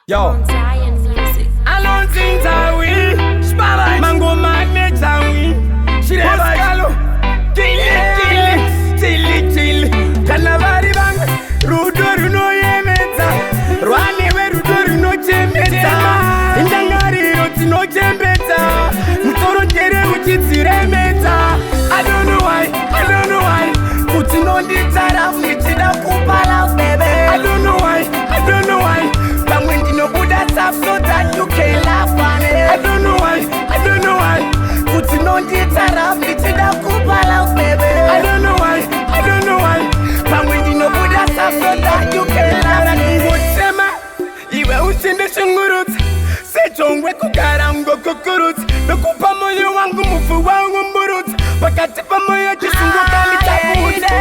Yo. Alone things are we. Mango magnet are we. She never scalo. Chili. Canavari bang. Rudoru no yemeta. Rwani we rudoru no jembeta. Indangari oti no jembeta. Mutoro jere uchitire meta. I don't know why. Putting on the tara, meeting up kupala, baby. I don't know why. But when you know put that up so that you can laugh on it. I don't know why. Putting on the tara, meeting up kupala, baby. I don't know why. But when you know put that up so that you can laugh on it. Wotsema, iwe usinde shungurut. Sechongwe kukarango kukurut. Dokupa moyo wangu mufu wangu mburut. Wakati pa moyo jisungu kali tabude.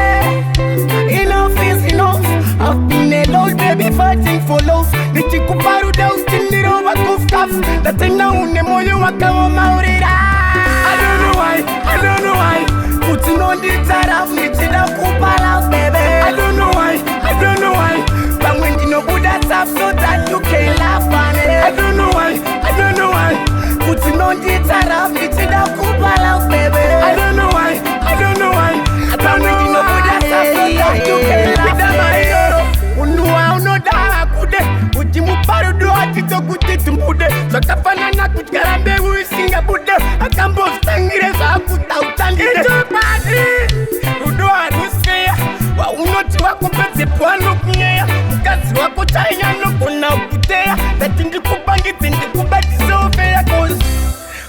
Enough is enough. I've been alone, baby, fighting for love. Nichikuparu down, tiniro wa kufkaf. Latina une moyo waka wa maurira. I don't know why. Putting on the taraf, nichida kupala, baby. I don't know why. But when you know put that up so that you can laugh on it. I don't know why. Putting on the taraf, nichida kupala, baby. I don't know why. But when you know put that up so that you can laugh on it. Unoda kude ujimu paru do atito kutitu mbude sokafana na kukarambe uisinga bude akambo stangire za kuta utandide itubadi rudo arusia wa unoti wako pete pwano kunyea mkazi wako chanya no kuna ukutea tatindi kubangi tindi kubati sofea cause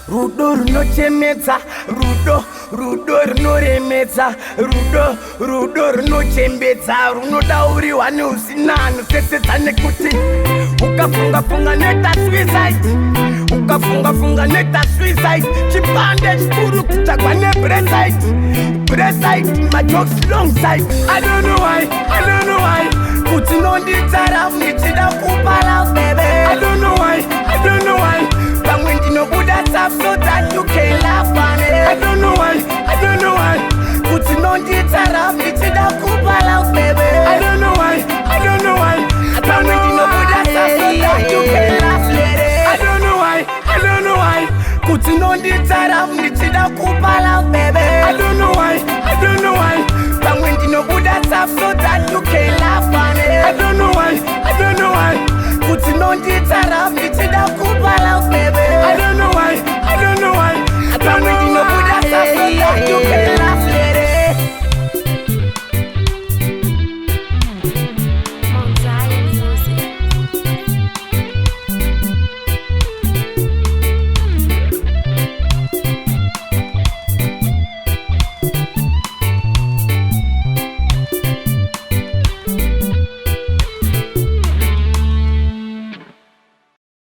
rudo runo chemeta rudo runo remeta rudo runo chembeta runo dauri wani usinano seseta nekuti ukafunga neta suicide chipande chikuru kuchagwa ne preside my jokes long side I don't know why putting on the taraf nichida kupala baby I don't know why but when you know put that up so that you can laugh on it I don't know why putting on the taraf nichida kupala baby I don't know why but when you know put that up so that you can laugh lady I don't know why putting on the taraf nichida kupala baby I don't know why but when you know put that up so that you can laugh on it I don't know why putting